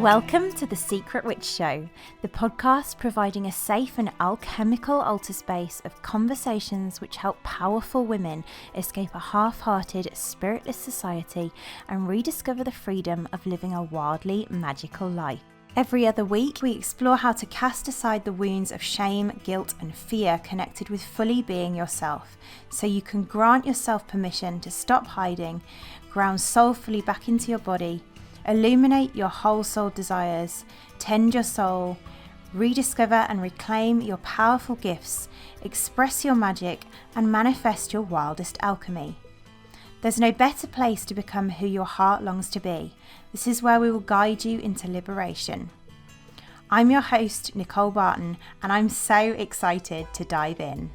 Welcome to The Secret Witch Show, the podcast providing a safe and alchemical altar space of conversations which help powerful women escape a half-hearted, spiritless society and rediscover the freedom of living a wildly magical life. Every other week, we explore how to cast aside the wounds of shame, guilt, and fear connected with fully being yourself, so you can grant yourself permission to stop hiding, ground soulfully back into your body, illuminate your whole soul desires, tend your soul, rediscover and reclaim your powerful gifts, express your magic, and manifest your wildest alchemy. There's no better place to become who your heart longs to be. This is where we will guide you into liberation. I'm your host, Nicole Barton, and I'm so excited to dive in.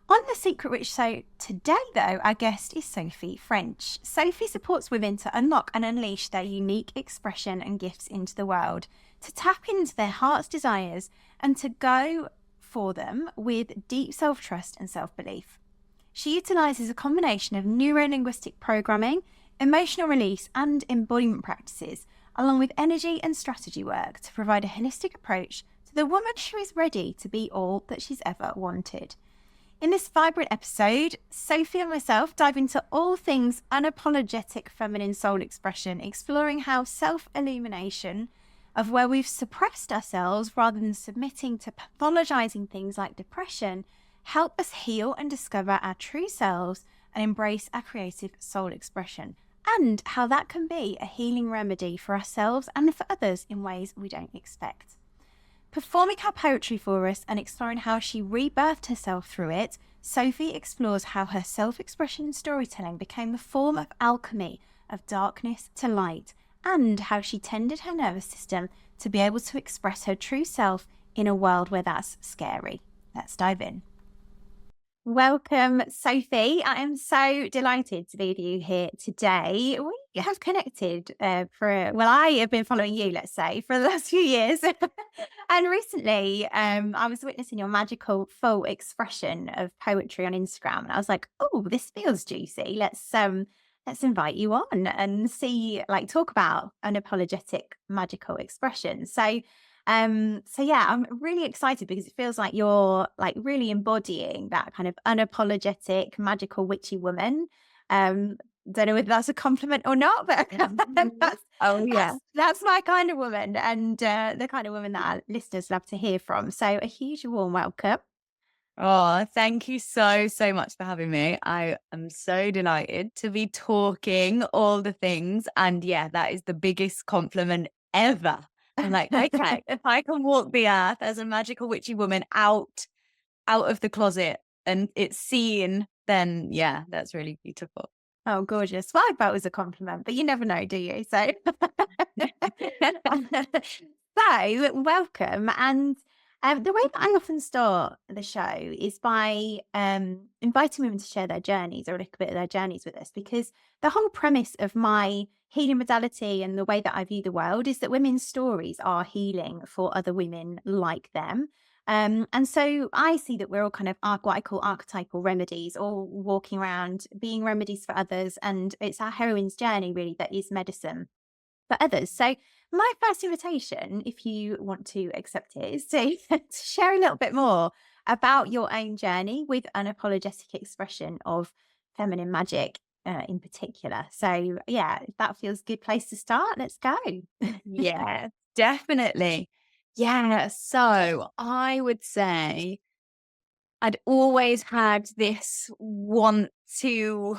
On The Secret Witch Show today, though, our guest is Sophie French. Sophie supports women to unlock and unleash their unique expression and gifts into the world, to tap into their heart's desires, and to go for them with deep self-trust and self-belief. She utilises a combination of neuro-linguistic programming, emotional release, and embodiment practices, along with energy and strategy work to provide a holistic approach to the woman who is ready to be all that she's ever wanted. In this vibrant episode, Sophie and myself dive into all things unapologetic feminine soul expression, exploring how self-illumination of where we've suppressed ourselves rather than submitting to pathologizing things like depression help us heal and discover our true selves and embrace our creative soul expression, and how that can be a healing remedy for ourselves and for others in ways we don't expect. Performing her poetry for us and exploring how she rebirthed herself through it, Sophie explores how her self-expression and storytelling became the form of alchemy, of darkness to light, and how she tended her nervous system to be able to express her true self in a world where that's scary. Let's dive in. Welcome, Sophie. I am so delighted to be with you here today. We have connected I have been following you, let's say, for the last few years. And recently, I was witnessing your magical full expression of poetry on Instagram. And I was like, oh, this feels juicy. Let's invite you on and talk about unapologetic magical expression. So yeah, I'm really excited because it feels like you're really embodying that kind of unapologetic, magical, witchy woman. Don't know whether that's a compliment or not, but that's my kind of woman, and the kind of woman that our listeners love to hear from. So a huge warm welcome. Oh, thank you so much for having me. I am so delighted to be talking all the things. And yeah, that is the biggest compliment ever. I'm like, okay, if I can walk the earth as a magical witchy woman out of the closet and it's seen, then yeah, that's really beautiful. Oh, gorgeous. Well, I thought it was a compliment, but you never know, do you? So, welcome. And the way that I often start the show is by inviting women to share their journeys or a little bit of their journeys with us, because the whole premise of my healing modality and the way that I view the world is that women's stories are healing for other women like them. And so I see that we're all kind of what I call archetypal remedies, all walking around being remedies for others. And it's our heroine's journey, really, that is medicine for others. So my first invitation, if you want to accept it, is to share a little bit more about your own journey with unapologetic expression of feminine magic in particular. So yeah, if that feels a good place to start, let's go. Yeah, definitely. Yeah, so I would say I'd always had this want to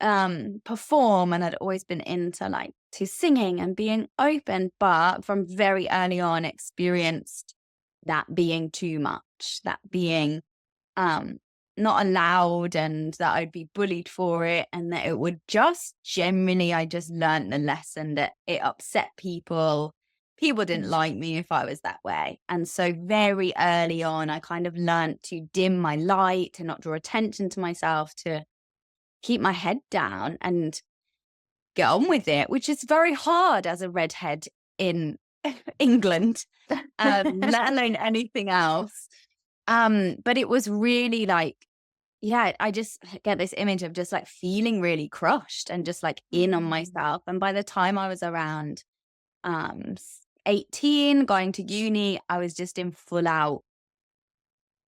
perform, and I'd always been into to singing and being open, but from very early on experienced that being too much, that being not allowed, and that I'd be bullied for it, and that it would just generally, I just learned the lesson that it upset people. People didn't like me if I was that way. And so very early on, I kind of learned to dim my light, to not draw attention to myself, to keep my head down and get on with it, which is very hard as a redhead in England, let alone anything else. But it was really yeah, I just get this image of just like feeling really crushed and just like in on Mm. myself. And by the time I was around 18, going to uni, I was just in full out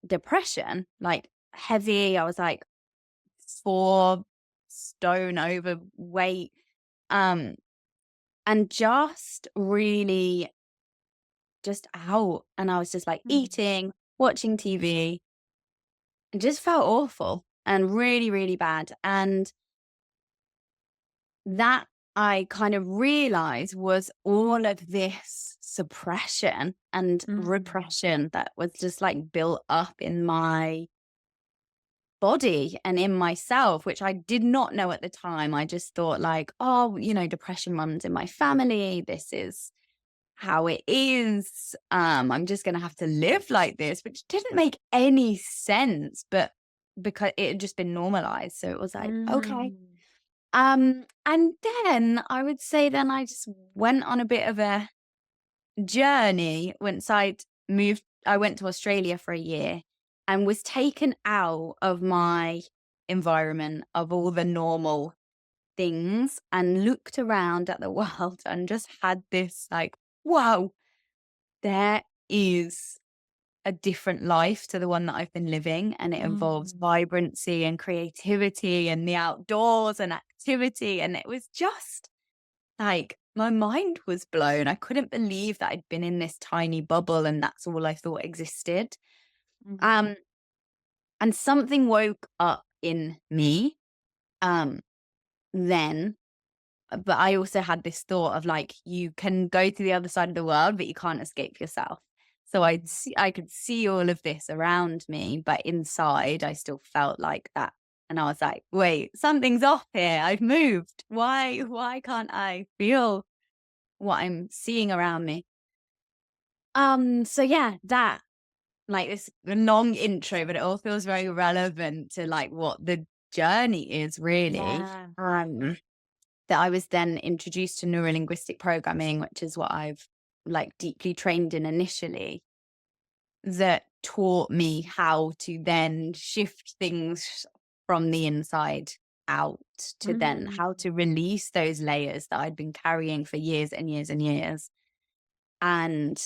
depression, like heavy. I was like 4 stone overweight. Um, and just really just out. And I was just like Mm. eating, watching TV, and just felt awful and really, really bad. And that I kind of realized was all of this suppression and Mm. repression that was just like built up in my body and in myself, which I did not know at the time. I just thought like, oh, depression runs in my family. This is how it is. I'm just gonna have to live like this, which didn't make any sense, but because it had just been normalized. So it was like, okay. Mm. And then I would say then I just went on a bit of a journey once I went to Australia for a year and was taken out of my environment of all the normal things and looked around at the world and just had this like, wow, there is a different life to the one that I've been living. And it involves Mm. vibrancy and creativity and the outdoors and activity. And it was just like my mind was blown. I couldn't believe that I'd been in this tiny bubble and that's all I thought existed. Mm. Um, and something woke up in me um then. But I also had this thought of like, you can go to the other side of the world, but you can't escape yourself. So I could see all of this around me, but inside I still felt like that. And I was like, wait, something's off here. I've moved. Why can't I feel what I'm seeing around me? So yeah, that like this long intro, but it all feels very relevant to like what the journey is really. Yeah. That I was then introduced to neuro-linguistic programming, which is what I've like deeply trained in initially, that taught me how to then shift things from the inside out to then Mm. how to release those layers that I'd been carrying for years and years and years. And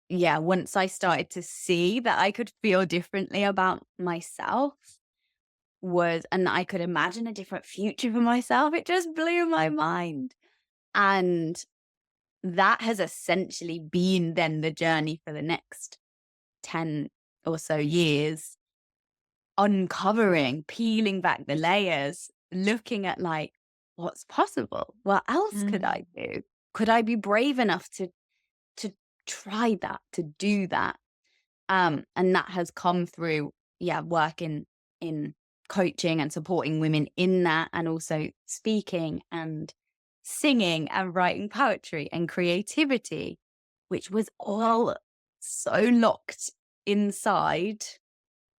yeah, once I started to see that I could feel differently about myself and I could imagine a different future for myself, it just blew my mind. And that has essentially been then the journey for the next 10 or so years, uncovering, peeling back the layers, looking at like, what's possible? What else could Mm. I do? Could I be brave enough to try that, to do that? And that has come through, yeah, work in coaching and supporting women in that, and also speaking and singing and writing poetry and creativity, which was all so locked inside,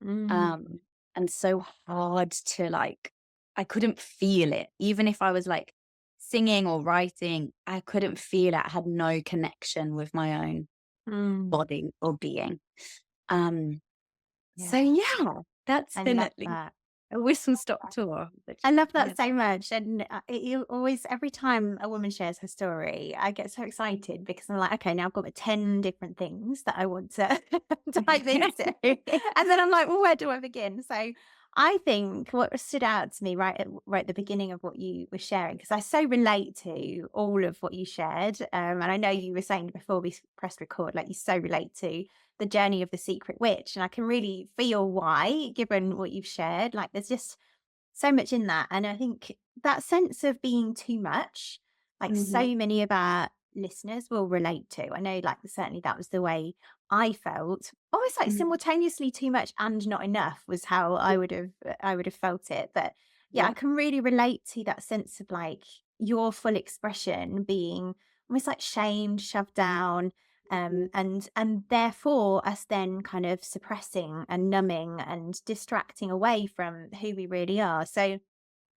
Mm. um, and so hard to like, I couldn't feel it. Even if I was like singing or writing, I couldn't feel it. I had no connection with my own Mm. body or being. Um, so Yeah. yeah, that's I been love at least that. a whistle stop tour. Which I is, love yeah. that so much. And you always, every time a woman shares her story, I get so excited because I'm like, okay, now I've got 10 different things that I want to dive into. And then I'm like, well, where do I begin? So I think what stood out to me right at the beginning of what you were sharing, because I so relate to all of what you shared. And I know you were saying before we pressed record, like you so relate to the journey of the secret witch. And I can really feel why, given what you've shared. Like there's just so much in that. And I think that sense of being too much, like Mhm, so many of our listeners will relate to. I know, like, certainly that was the way I felt. Almost like mhm. simultaneously too much and not enough was how I would have felt it. But yeah, I Yeah. can really relate to that sense of like your full expression being almost like shamed, shoved down, Mhm, and therefore us then kind of suppressing and numbing and distracting away from who we really are. So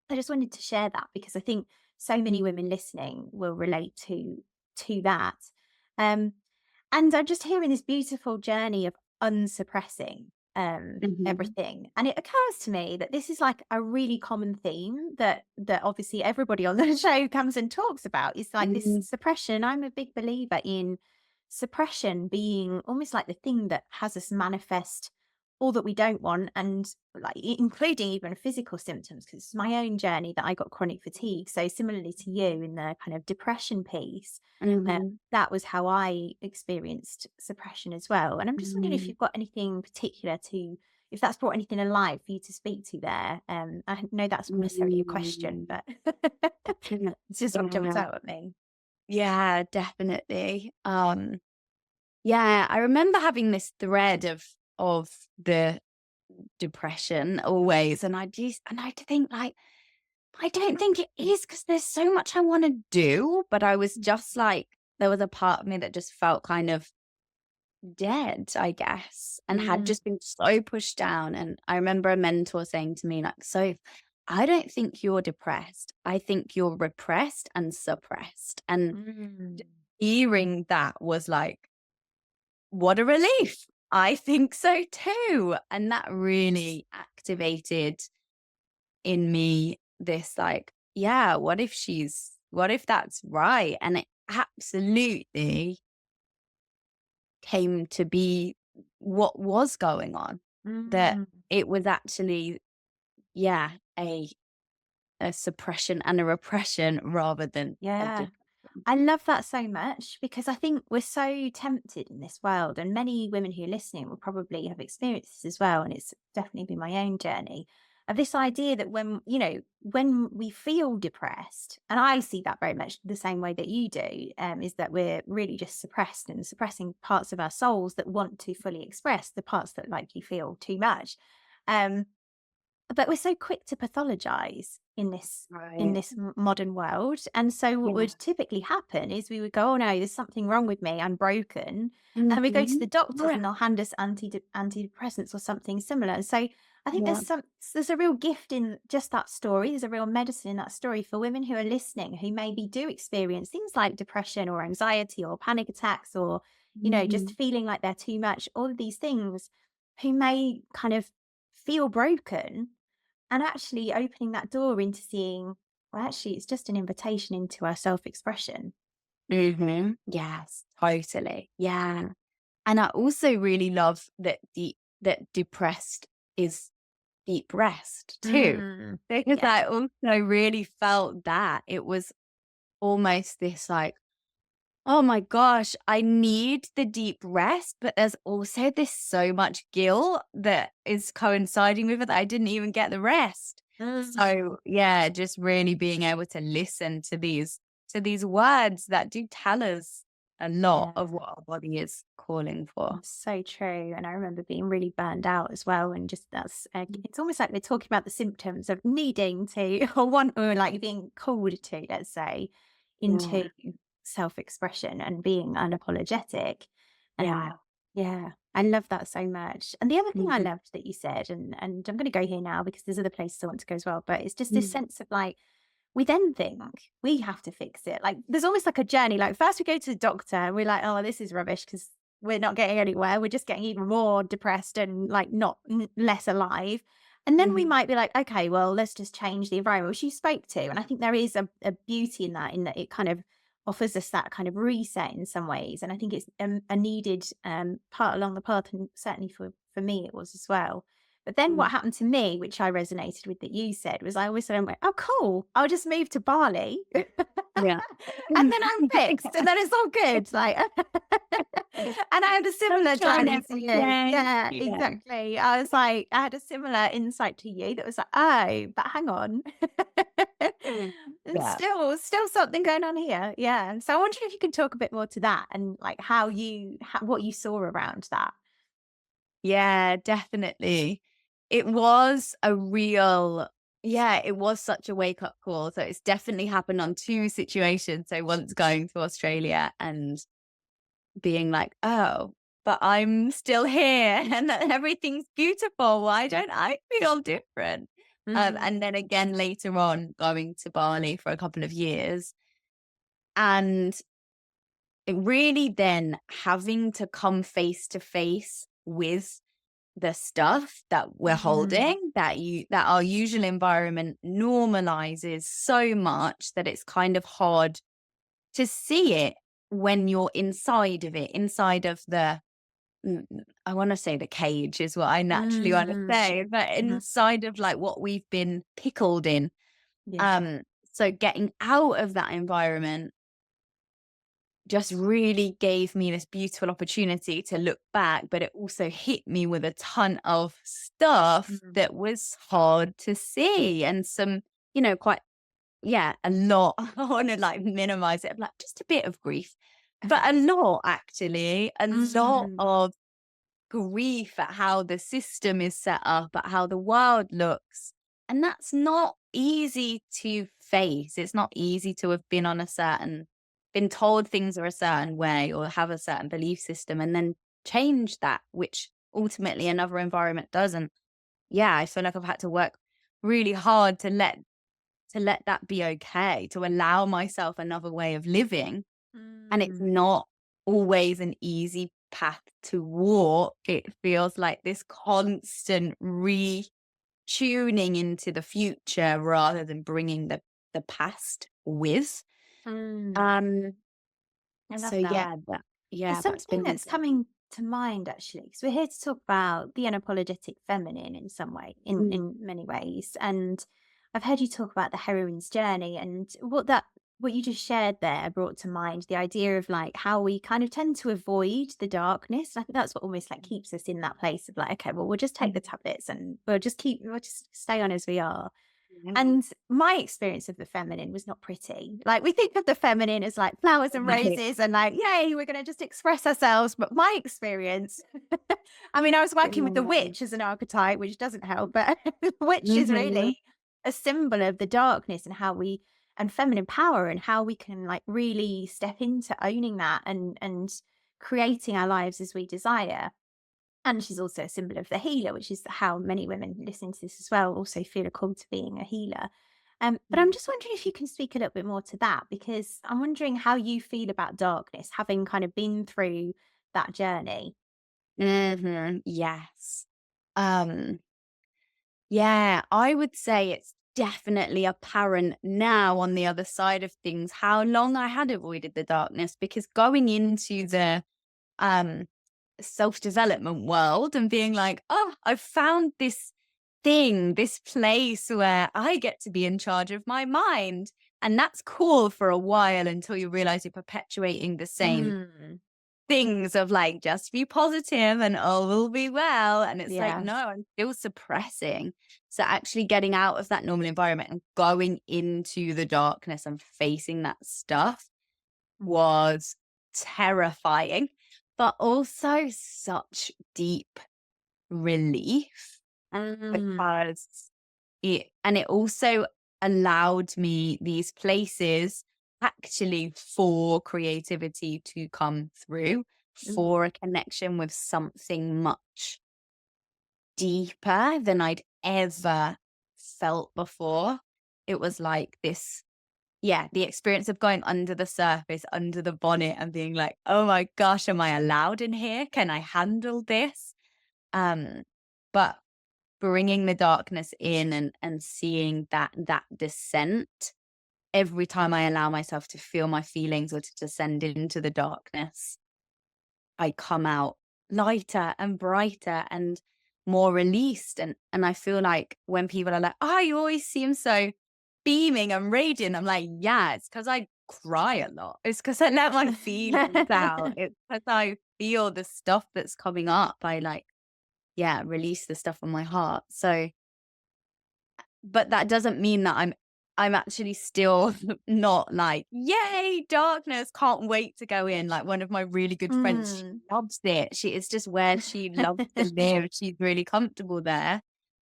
I just wanted to share that because I think so many mhm. women listening will relate to that. Um, and I'm just hearing this beautiful journey of unsuppressing. Mhm. everything. And it occurs to me that this is like a really common theme that obviously everybody on the show comes and talks about, is like this Mm, suppression. I'm a big believer in suppression being almost like the thing that has us manifest all that we don't want, and like including even physical symptoms, because it's my own journey that I got chronic fatigue. So similarly to you in the kind of depression piece, mhm, that was how I experienced suppression as well. And I'm just wondering if mhm, you've got anything particular to, if that's brought anything alive for you to speak to there. I know that's not necessarily a question, mm. but it's just what jumps Yeah, out at me. yeah, definitely. Yeah, I remember having this thread of the depression always, and I'd think like, I don't think it is because there's so much I want to do, but I was just like, there was a part of me that just felt kind of dead, I guess, and had Mm, just been so pushed down. And I remember a mentor saying to me, like, "So I don't think you're depressed. I think you're repressed and suppressed." And mm, hearing that was like, what a relief. I think so too. And that really activated in me this like, yeah, what if that's right? And it absolutely came to be what was going on. That mm. it was actually, yeah, a suppression and a repression rather than a Yeah. depression. I love that so much, because I think we're so tempted in this world, and many women who are listening will probably have experienced this as well. And it's definitely been my own journey of this idea that when, when we feel depressed, and I see that very much the same way that you do, is that we're really just suppressed and suppressing parts of our souls that want to fully express the parts that likely feel too much. Um, but we're so quick to pathologize in Right. this modern world. And so what Yeah. would typically happen is we would go, "Oh no, there's something wrong with me. I'm broken." And we go to Mhm. the doctors Yeah. and they'll hand us antidepressants or something similar. And so I think Yeah. there's a real gift in just that story. There's a real medicine in that story for women who are listening, who maybe do experience things like depression or anxiety or panic attacks, or just Mhm. feeling like they're too much, all of these things, who may kind of feel broken, and actually opening that door into seeing, well, actually, it's just an invitation into our self expression. Mhm. Yes, totally. Yeah. And I also really love that depressed is deep rest too, Mm. because Yeah. I also really felt that it was almost this like, oh my gosh, I need the deep rest, but there's also this so much guilt that is coinciding with it that I didn't even get the rest. Mm. So yeah, just really being able to listen to these words that do tell us a lot Yeah. of what our body is calling for. It's so true. And I remember being really burned out as well. And just that's, it's almost like we're talking about the symptoms of needing to, or want, or like being called to, let's say, Yeah. into self expression and being unapologetic. Yeah. Yeah, I love that so much. And the other thing I Mhm. loved that you said, and I'm going to go here now because there's other places I want to go as well, but it's just this Mm. sense of like, we then think we have to fix it. Like there's almost like a journey. Like first we go to the doctor and we're like, oh, this is rubbish because we're not getting anywhere. We're just getting even more depressed and like not less alive. And then we Mhm. might be like, okay, well, let's just change the environment, which you spoke to. And I think there is a beauty in that it kind of offers us that kind of reset in some ways. And I think it's a needed part along the path. And certainly for me, it was as well. But then Mm. what happened to me, which I resonated with that you said, was I always said, I went, oh, cool. I'll just move to Bali. And Yeah. then I'm fixed. And then it's all good. Like, and I had a similar Sunshine journey to every you. day. Yeah, Yeah. exactly. I was like, I had a similar insight to you that was like, oh, but hang on. There's Yeah. still something going on here. Yeah. So I wonder if you can talk a bit more to that, and like what you saw around that. Yeah, definitely. It was a real yeah, it was such a wake up call. So it's definitely happened on 2 situations. So once going to Australia and being like, "Oh, but I'm still here and that everything's beautiful. Why don't I feel different?" Mm, And then again later on going to Bali for a couple of years and it really then having to come face to face with the stuff that we're Mm. holding, that our usual environment normalizes so much that it's kind of hard to see it when you're inside of it, inside of the I want to say the cage is what I naturally want to Mm. say, but Mhm. inside of like what we've been pickled in. Yeah. Um, so getting out of that environment just really gave me this beautiful opportunity to look back, but it also hit me with a ton of stuff Mm. that was hard to see and some, quite, yeah, a lot. I want to like minimize it, like just a bit of grief, but a lot actually, a lot Mm. of grief at how the system is set up, at how the world looks. And that's not easy to face. It's not easy to have been told things are a certain way or have a certain belief system and then change that, which ultimately another environment doesn't. Yeah, I feel like I've had to work really hard to let that be okay, to allow myself another way of living, and it's Mm. not always an easy path to walk. It feels like this constant retuning into the future rather than bringing the past with. Mm. Um, I love so that. There's that's something been that's coming to mind actually, because we're here to talk about the unapologetic feminine in some way, mm, in many ways. And I've heard you talk about the heroine's journey, and what you just shared there brought to mind the idea of like how we kind of tend to avoid the darkness. I think that's what almost like keeps us in that place of like, okay, well, we'll just take the mm, tablets and we'll just stay on as we are. yeah. And my experience of the feminine was not pretty. Like we think of the feminine as like flowers and Right. roses and like, yay, we're going to just express ourselves. But my experience, I mean, I was working with the Mm, witch as an archetype, which doesn't help, but the witch is mhm, really a symbol of the darkness and and feminine power and how we can like really step into owning that and creating our lives as we desire. And she's also a symbol of the healer, which is how many women listening to this as well also feel a call to being a healer. But I'm just wondering if you can speak a little bit more to that, because I'm wondering how you feel about darkness, having kind of been through that journey. yes. Um, Yeah, I would say it's definitely apparent now on the other side of things how long I had avoided the darkness, because going into the um self-development world and being like, oh, I've found this thing, this place where I get to be in charge of my mind. And that's cool for a while until you realize you're perpetuating the same Mm, things of like, just be positive and all will be well. And it's like, no, yes. I'm still suppressing. So actually getting out of that normal environment and going into the darkness and facing that stuff Mm. was terrifying, but also such deep relief Mm, because it also allowed me these places actually for creativity to come through, mm, for a connection with something much deeper than I'd ever felt before. It was like this, yeah, the experience of going under the surface, under the bonnet and being like, "Oh my gosh, am I allowed in here? Can I handle this?" Um, but bringing the darkness in and seeing that descent every time I allow myself to feel my feelings or to descend into the darkness, I come out lighter and brighter and more released. And I feel like when people are like, "Oh, you always seem so beaming and radiant," I'm like, yeah, it's because I cry a lot. It's because I let my feelings out. It's because I feel the stuff that's coming up. I like, yeah, release the stuff on my heart. So but that doesn't mean that I'm actually still not like, "Yay, darkness, can't wait to go in." Like, one of my really good friends, she mm. loves it. She is just where she loves to live. She's really comfortable there.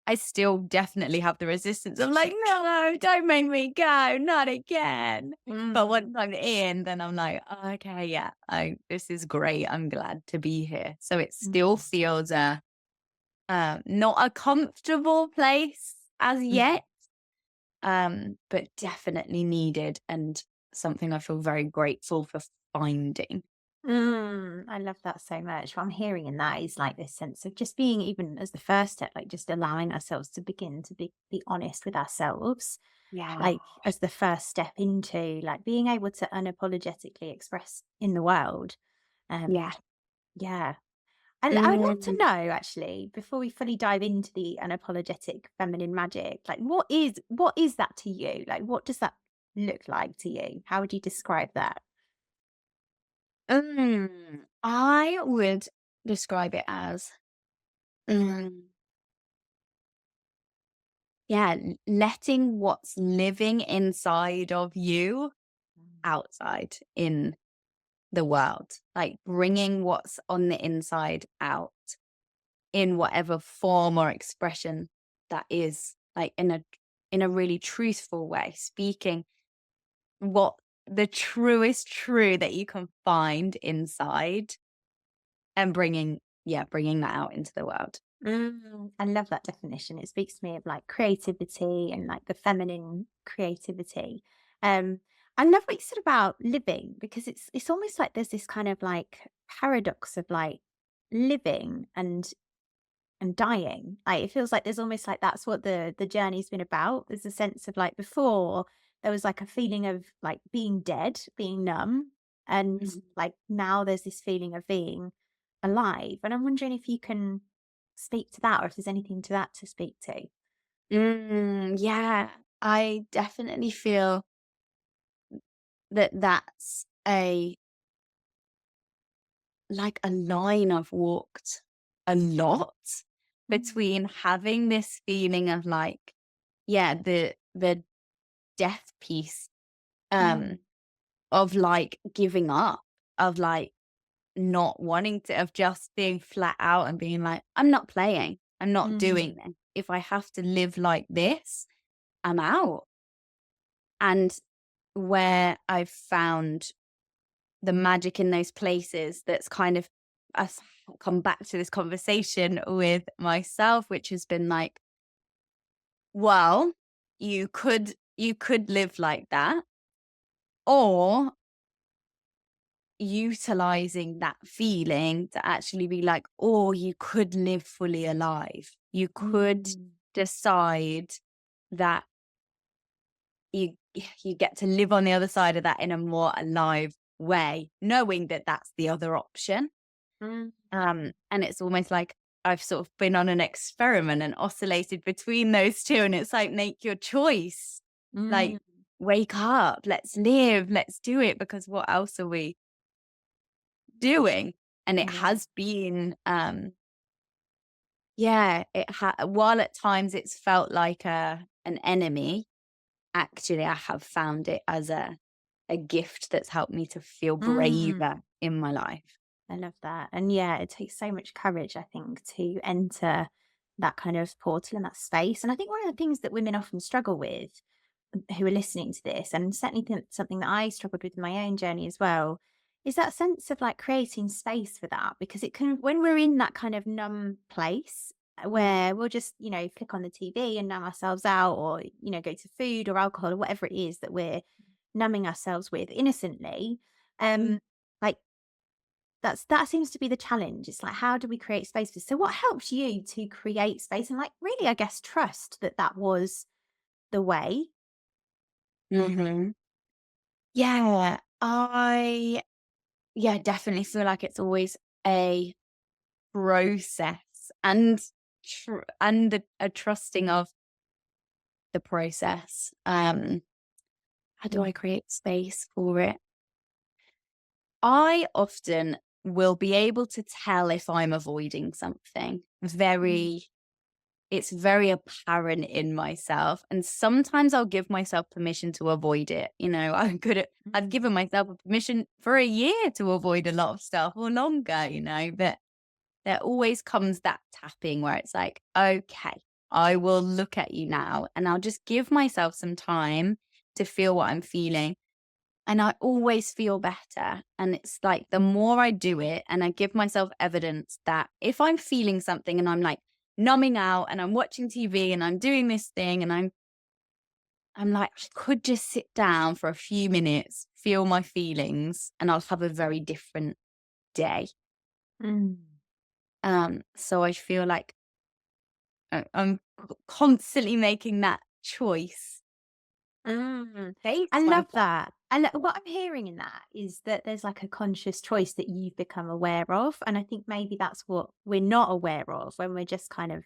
I still definitely have the resistance. I'm like, "No, don't make me go, not again." But Mm, once I'm in, then I'm like, "Oh, okay, yeah, this is great. I'm glad to be here." So it still mm, feels not a comfortable place as mm. yet, but definitely needed and something I feel very grateful for finding. I love that so much. What I'm hearing in that is like this sense of just being, even as the first step, like just allowing ourselves to begin to be honest with ourselves, Yeah. like as the first step into like being able to unapologetically express in the world. Um, Yeah. yeah. And I would love to Mm. know actually, before we fully dive into the unapologetic feminine magic, like what is that to you? Like what does that look like to you? How would you describe that? I would describe it as, mm, yeah, letting what's living inside of you outside in the world, like bringing what's on the inside out in whatever form or expression that is, like in a really truthful way, speaking what the truest true that you can find inside and bringing that out into the world. I love that definition. It speaks to me of like creativity and like the feminine creativity. Um, I love what you said about living because it's almost like there's this kind of like paradox of like living and dying. Like it feels like there's almost like that's what the journey's been about. There's a sense of like before there was like a feeling of like being dead, being numb, and Mhm. like now there's this feeling of being alive. And I'm wondering if you can speak to that or if there's anything to that to speak to. Yeah, I definitely feel that that's a like a line I've walked a lot Mm, between having this feeling of like, yeah, the death piece, mm, um, of like giving up, of like not wanting to, of just being flat out and being like, I'm not playing, I'm not doing mm, this. If I have to live like this, I'm out. And where I've found the magic in those places, that's kind of us come back to this conversation with myself, which has been like, well, you could live like that, or utilizing that feeling to actually be like, or you could live fully alive. You could mm, decide that you get to live on the other side of that in a more alive way, knowing that that's the other option. mm, And it's almost like I've sort of been on an experiment and oscillated between those two. And it's like, make your choice. mm, Like, wake up, let's live, let's do it. Because what else are we doing? And it yeah. has been, yeah, while at times it's felt like an enemy, actually, I have found it as a gift that's helped me to feel Mm. braver in my life. I love that. And yeah, it takes so much courage, I think, to enter that kind of portal and that space. And I think one of the things that women often struggle with who are listening to this, and certainly something that I struggled with in my own journey as well, is that sense of like creating space for that. Because it can, when we're in that kind of numb place Mm, where we'll just, click on the TV and numb ourselves out, or, go to food or alcohol or whatever it is that we're numbing ourselves with innocently. mm, Um, like that seems to be the challenge. It's like, how do we create space for, so what helped you to create space and like really, I guess, trust that that was the way? mhm. Yeah, yeah, definitely feel like it's always a process, and a trusting of the process. How do I create space for it? I often will be able to tell if I'm avoiding something. Mm, It's very apparent in myself. And sometimes I'll give myself permission to avoid it. I've mm, given myself a permission for a year to avoid a lot of stuff or longer, but there always comes that tapping where it's like, okay, I will look at you now and I'll just give myself some time to feel what I'm feeling. And I always feel better. And it's like the more I do it and I give myself evidence that if I'm feeling something and I'm like numbing out and I'm watching TV and I'm doing this thing and I'm like, I could just sit down for a few minutes, feel my feelings, and I'll have a very different day. Mm. So I feel like I'm constantly making that choice. I Based love on that. And what I'm hearing in that is that there's like a conscious choice that you've become aware of. And I think maybe that's what we're not aware of when we're just kind of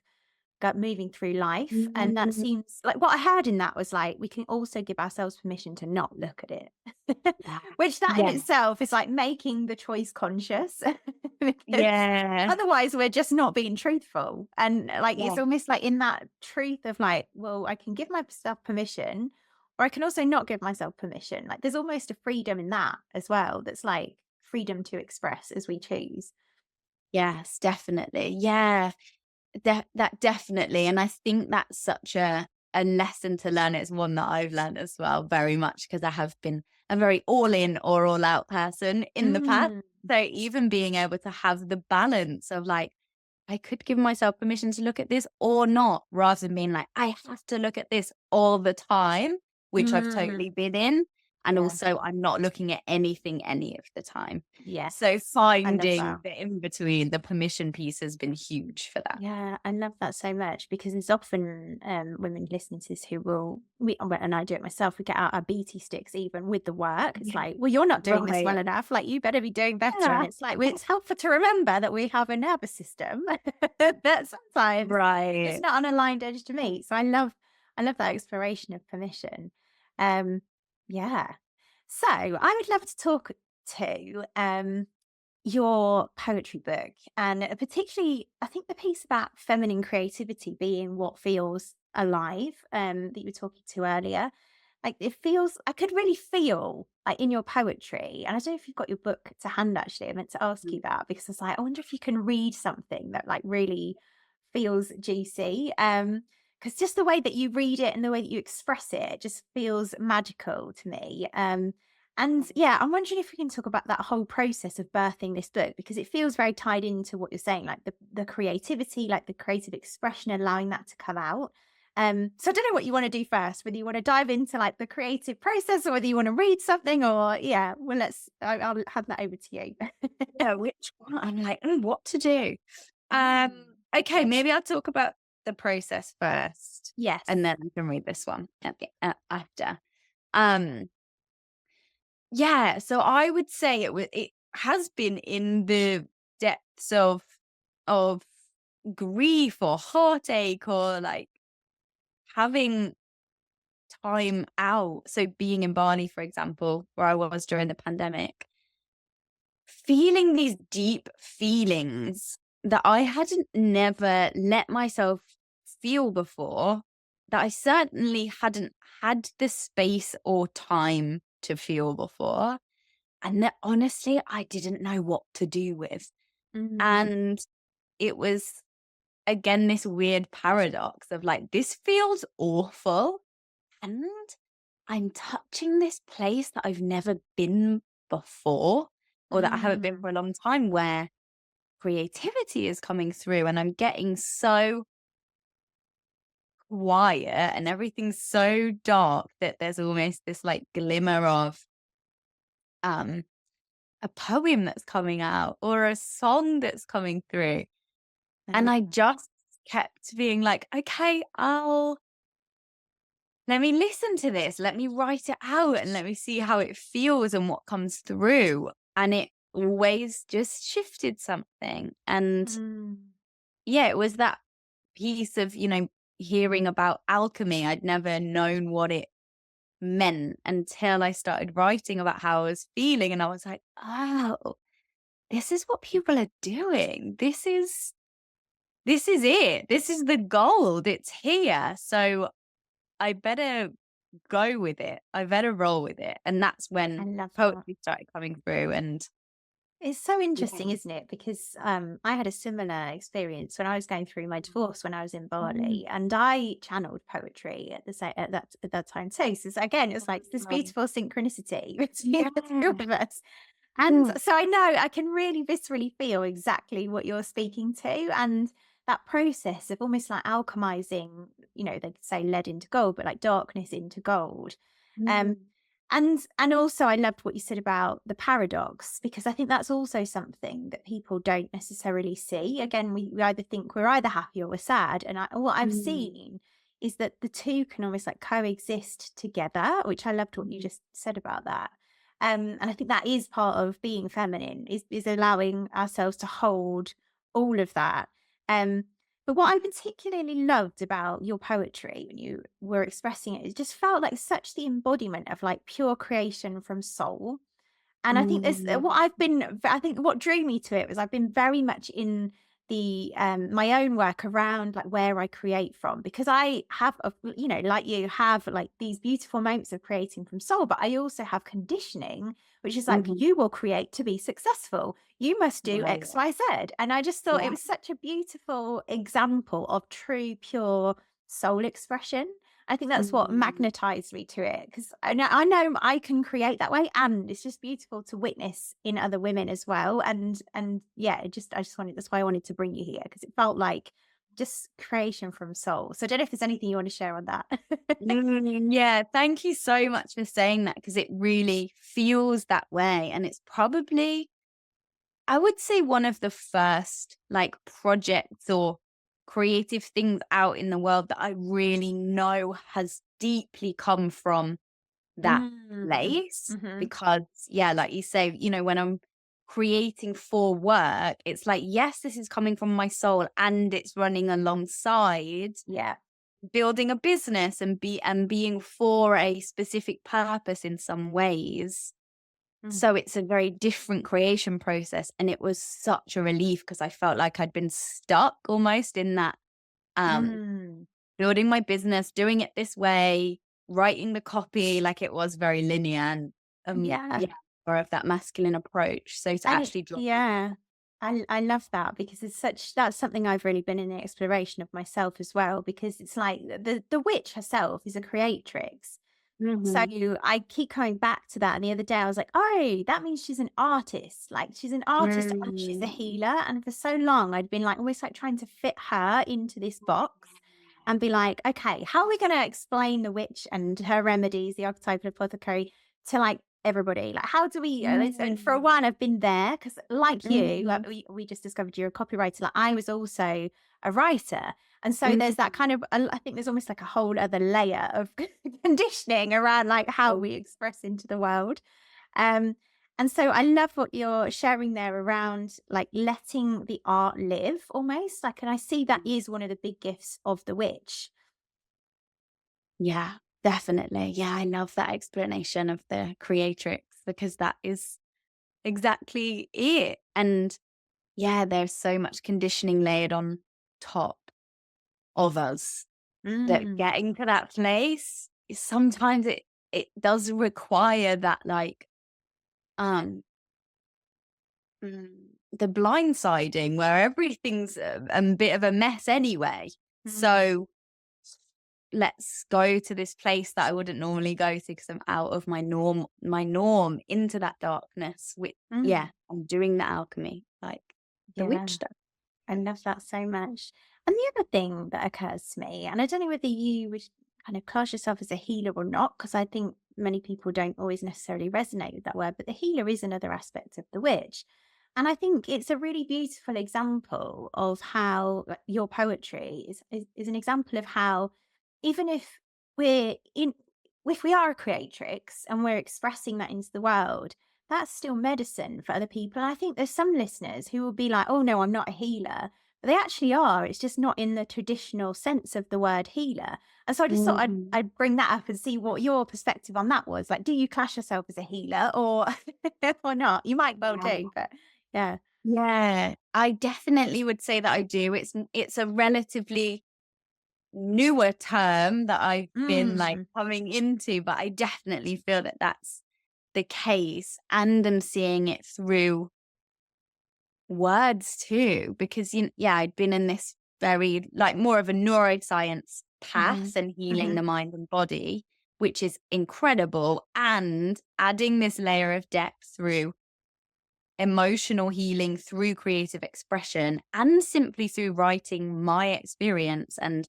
moving through life. And that Mm, seems like what I heard in that was like, we can also give ourselves permission to not look at it, yeah. which that in Yeah. itself is like making the choice conscious because Yeah. otherwise we're just not being truthful. And like, Yeah. it's almost like in that truth of like, well, I can give myself permission or I can also not give myself permission. Like there's almost a freedom in that as well. That's like freedom to express as we choose. Yes, definitely. Yeah. That definitely, and I think that's such a lesson to learn. It's one that I've learned as well, very much because I have been a very all in or all out person in the past. Mm, So even being able to have the balance of like, I could give myself permission to look at this or not, rather than being like, I have to look at this all the time, which I've mm, totally been in. And yeah. also, I'm not looking at anything any of the time. So Yes, I love finding that. the in between, the permission piece has been huge for that. Yeah, I love that so much because there's often women listening to this who will, and I do it myself, we get out our BT sticks even with the work. It's Yeah. like, well, you're not doing this well Right. enough. Like, you better be doing better. And Yeah. it's like, well, it's helpful to remember that we have a nervous system that sometimes it's Right. not on a aligned edge to meet. So I love that exploration of permission. Um, yeah. So I would love to talk to your poetry book and particularly I think the piece about feminine creativity being what feels alive that you were talking to earlier, like it feels I could really feel like in your poetry, and I don't know if you've got your book to hand. Actually, I meant to ask you that because I was like, I wonder if you can read something that like really feels juicy, because just the way that you read it and the way that you express it just feels magical to me. And yeah, I'm wondering if we can talk about that whole process of birthing this book because it feels very tied into what you're saying, like the creativity, like the creative expression, allowing that to come out. So I don't know what you want to do first, whether you want to dive into like the creative process or whether you want to read something or yeah, well I'll hand that over to you. Yeah, which one? I'm like, what to do? Um, Mm. okay, maybe I'll talk about the process first, Yes. and then I can read this one after. Um, yeah, so I would say it has been in the depths of grief or heartache or like having time out. So being in Bali, for example, where I was during the pandemic, feeling these deep feelings that I hadn't never let myself feel before, that I certainly hadn't had the space or time to feel before, and that honestly I didn't know what to do with. Mm. And it was again this weird paradox of like, this feels awful, and I'm touching this place that I've never been before, or that I haven't been Mm. for a long time, where creativity is coming through and I'm getting so quiet and everything's so dark that there's almost this like glimmer of um a poem that's coming out or a song that's coming through. I And love I that. just kept being like, okay, I'll let me listen to this. Let me write it out and let me see how it feels and what comes through. And it always just shifted something. And Mm. yeah, it was that piece of, hearing about alchemy. I'd never known what it meant until I started writing about how I was feeling. And I was like, oh, this is what people are doing. This is it. This is the gold. It's here. So I better go with it. I better roll with it. And that's I when love that. poetry started coming through. And It's so yeah. interesting, isn't it? Because I had a similar experience when I was going through my divorce when I was in Mm. Bali, and I channeled poetry at that time too. So again, it was like this Wow. beautiful synchronicity between Yeah. the two of us. And Mm. so I know I can really viscerally feel exactly what you're speaking to, and that process of almost like alchemizing. You know, they could say lead into gold, but like darkness into gold. Um, Mm. And also I loved what you said about the paradox, because I think that's also something that people don't necessarily see. Again, we either think we're either happy or we're sad. And what I've Mm, seen is that the two can almost like coexist together, which I loved what you just said about that. And I think that is part of being feminine, is allowing ourselves to hold all of that. Um, but what I particularly loved about your poetry when you were expressing it, it just felt like such the embodiment of like pure creation from soul. And I think there's mm, I think what drew me to it was I've been very much in the my own work around like where I create from, because I have like you have like these beautiful moments of creating from soul, but I also have conditioning, which is like mhm. you will create to be successful. You must do Right. X, Y, Z. And I just thought it Yeah. was such a beautiful example of true, pure soul expression. I think that's what Mm. magnetized me to it, because I know I can create that way, and it's just beautiful to witness in other women as well. And yeah, I just wanted that's why I wanted to bring you here, because it felt like just creation from soul. So I don't know if there's anything you want to share on that. Yeah, thank you so much for saying that because it really feels that way. And it's probably, I would say, one of the first like projects or creative things out in the world that I really know has deeply come from that Mm. place. Mhm. Because, yeah, like you say, when I'm creating for work, it's like, yes, this is coming from my soul and it's running alongside Yeah. building a business and being for a specific purpose in some ways. Mm. So it's a very different creation process, and it was such a relief because I felt like I'd been stuck almost in that, um, Mm. building my business, doing it this way, writing the copy, like it was very linear and, Yeah. yeah, more of that masculine approach. So to And it actually drop it. yeah. I love that, because that's something I've really been in the exploration of myself as well, because it's like the witch herself is a creatrix. So Mhm. I keep coming back to that. And the other day I was like, oh, that means she's an artist. Like she's an artist and she's a Mm. healer. And for so long I'd been like almost like trying to fit her into this box and be like, okay, how are we going to explain the witch and her remedies, the archetypal apothecary, to like everybody? Like, how do we? And for a Mm. while, I've been there because, like you, Mhm. we just discovered you're a copywriter. Like, I was also a writer. And so there's that Mhm. kind of, I think there's almost like a whole other layer of conditioning around like how we express into the world. Um, and so I love what you're sharing there around like letting the art live almost like, and I see that is one of the big gifts of the witch. Yeah, definitely. Yeah, I love that explanation of the creatrix because that is exactly it. And yeah, there's so much conditioning layered on top of us that Mm, getting to that place sometimes it does require that like um mm, the blindsiding where everything's a bit of a mess anyway. mm, So let's go to this place that I wouldn't normally go to because I'm out of my norm into that darkness. Which, yeah, mm. I'm doing the alchemy, like the Yeah. witch does. I love that so much. And the other thing that occurs to me, and I don't know whether you would kind of class yourself as a healer or not, because I think many people don't always necessarily resonate with that word, but the healer is another aspect of the witch. And I think it's a really beautiful example of how your poetry is an example of how, even we're in, if we are a creatrix and we're expressing that into the world, that's still medicine for other people. And I think there's some listeners who will be like, oh, no, I'm not a healer. But they actually are. It's just not in the traditional sense of the word healer. And so I just thought Mhm. I'd bring that up and see what your perspective on that was. Like, do you class yourself as a healer or or not? You might well do, but yeah. Yeah, I definitely would say that I do. It's a relatively newer term that I've been like Mm, coming into, but I definitely feel that that's the case, and I'm seeing it through words too, because yeah, I'd been in this very like more of a neuroscience hmm path and healing hmm the mind and body, which is incredible, and adding this layer of depth through emotional healing through creative expression and simply through writing my experience and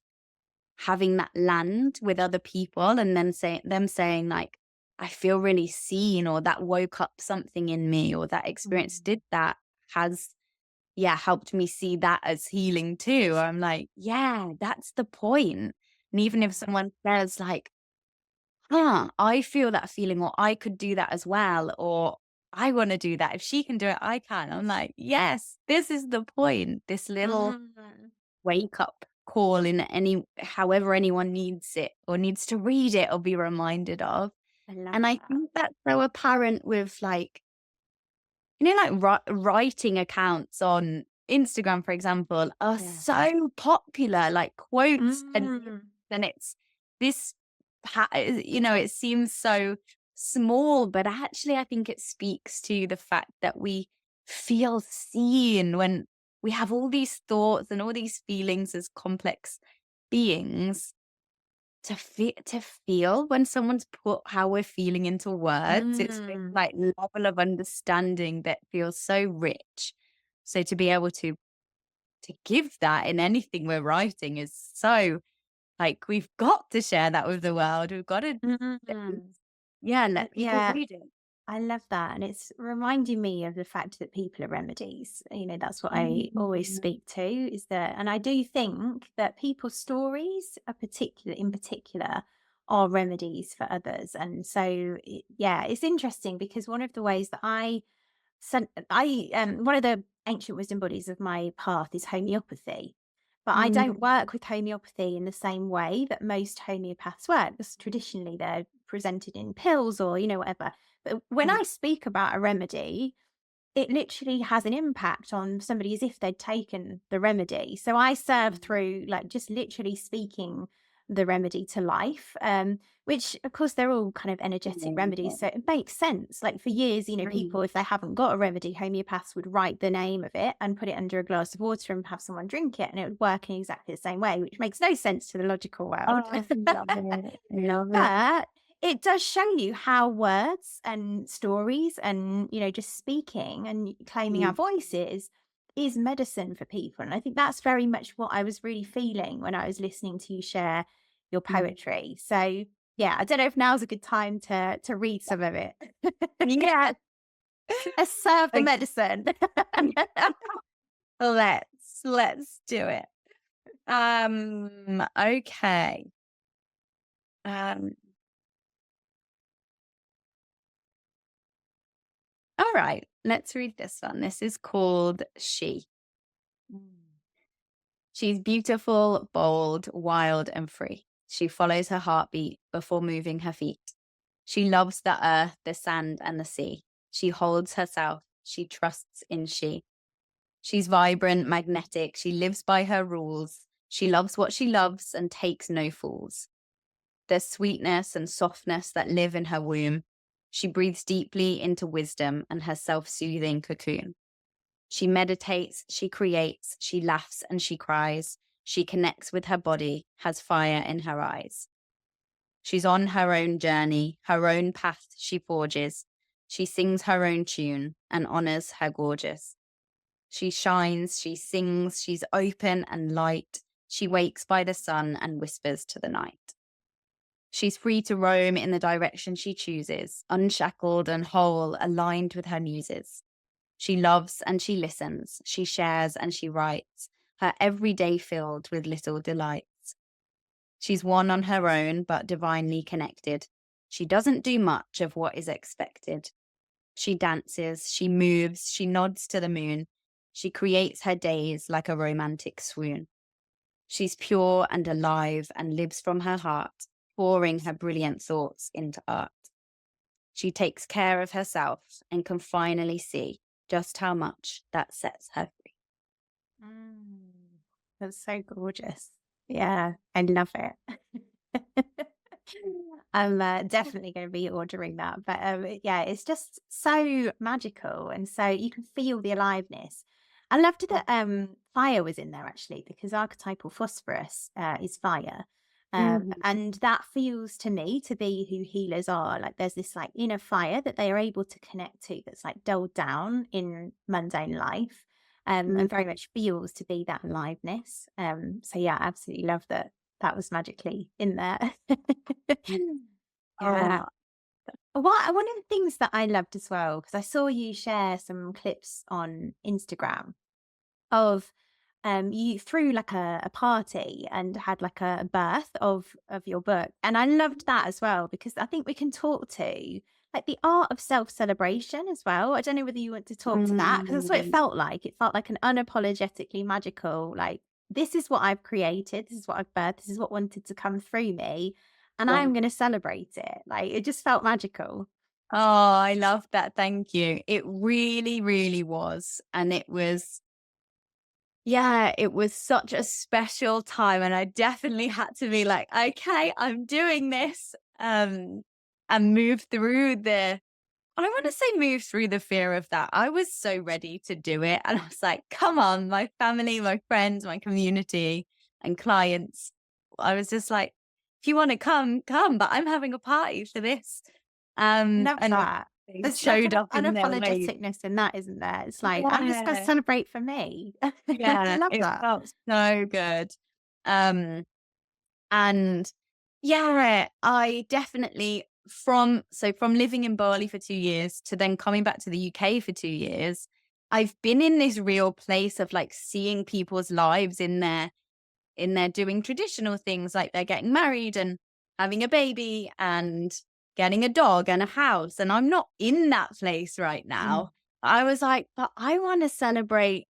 having that land with other people and then say them saying like, I feel really seen, or that woke up something in me, or that experience Mm. did that, has, yeah, helped me see that as healing too. I'm like, yeah, that's the point. And even if Yeah. someone says like, I feel that feeling, or I could do that as well, or I want to do that. If she can do it, I can. I'm like, yes, this is the point. This little Mm. wake up call in any, however anyone needs it or needs to read it or be reminded of. I love And I that. think that's so apparent with like, like writing accounts on Instagram, for example, are Yeah. so popular, like quotes Mm. and it's this, it seems so small, but actually I think it speaks to the fact that we feel seen when we have all these thoughts and all these feelings as complex beings. To feel when someone's put how we're feeling into words, it's this Mm. like level of understanding that feels so rich. So to be able to give that in anything we're writing is so, like, we've got to share that with the world. We've got to, Mm. yeah, let people Yeah. read it. I love that. And it's reminding me of the fact that people are remedies. That's what I always Mm. speak to is that, and I do think that people's stories are in particular are remedies for others. And so, yeah, it's interesting because one of the ways that one of the ancient wisdom bodies of my path is homeopathy. But I Mm. don't work with homeopathy in the same way that most homeopaths work, because traditionally they're presented in pills or, whatever. But when I speak about a remedy, it literally has an impact on somebody as if they'd taken the remedy. So I serve through like just literally speaking the remedy to life, which of course they're all kind of energetic remedies. So it makes sense. Like for years, people, if they haven't got a remedy, homeopaths would write the name of it and put it under a glass of water and have someone drink it, and it would work in exactly the same way, which makes no sense to the logical Oh, world. I love it. Love it. But it does show you how words and stories and, just speaking and claiming our Mm. voices is medicine for people. And I think that's very much what I was really feeling when I was listening to you share your Mm. poetry. So yeah, I don't know if now's a good time to read some of it. Yeah. Let's serve the Like, medicine. let's do it. Okay. Um, all right, let's read this one. This is called She. She's beautiful, bold, wild, and free. She follows her heartbeat before moving her feet. She loves the earth, the sand, and the sea. She holds herself. She trusts in she. She's vibrant, magnetic. She lives by her rules. She loves what she loves and takes no fools. There's sweetness and softness that live in her womb. She breathes deeply into wisdom and her self-soothing cocoon. She meditates, she creates, she laughs and she cries. She connects with her body, has fire in her eyes. She's on her own journey, her own path she forges. She sings her own tune and honors her gorgeous. She shines, she sings, she's open and light. She wakes by the sun and whispers to the night. She's free to roam in the direction she chooses, unshackled and whole, aligned with her muses. She loves and she listens, she shares and she writes, her every day filled with little delights. She's one on her own, but divinely connected. She doesn't do much of what is expected. She dances, she moves, she nods to the moon. She creates her days like a romantic swoon. She's pure and alive and lives from her heart, pouring her brilliant thoughts into art. She takes care of herself and can finally see just how much that sets her free. Mm, that's so gorgeous. Yeah, I love it. I'm definitely going to be ordering that. But yeah, it's just so magical. And so you can feel the aliveness. I loved that fire was in there actually, because archetypal phosphorus is fire. Mhm. And that feels to me to be who healers are. Like there's this like inner fire that they are able to connect to that's like dulled down in mundane life, Mhm. and very much feels to be that aliveness. So yeah, I absolutely love that that was magically in there. Yeah. Oh, One of the things that I loved as well, because I saw you share some clips on Instagram of you threw like a party and had like a birth of your book. And I loved that as well because I think we can talk to like the art of self-celebration as well. I don't know whether you want to talk to that because that's what it Mm. felt like. It felt like an unapologetically magical, like this is what I've created, this is what I've birthed, this is what wanted to come through me, and Yeah. I'm going to celebrate it. Like it just felt magical. Oh, I love that. Thank you. It really, really was. And it was, yeah, it was such a special time. And I definitely had to be like, okay, I'm doing this. And move through I want to say move through the fear of that. I was so ready to do it. And I was like, come on, my family, my friends, my community and clients. I was just like, if you want to come, come, but I'm having a party for this. Love And that. they There's like showed an up in their way. unapologeticness in that, isn't there? It's like, I'm just going to Yeah. celebrate for me. I Yeah. love It that. felt so good. Um, And yeah, I definitely from living in Bali for 2 years to then coming back to the UK for 2 years, I've been in this real place of like seeing people's lives in there doing traditional things like they're getting married and having a baby and getting a dog and a house. And I'm not in that place right Mm. now. I was like, but I want to celebrate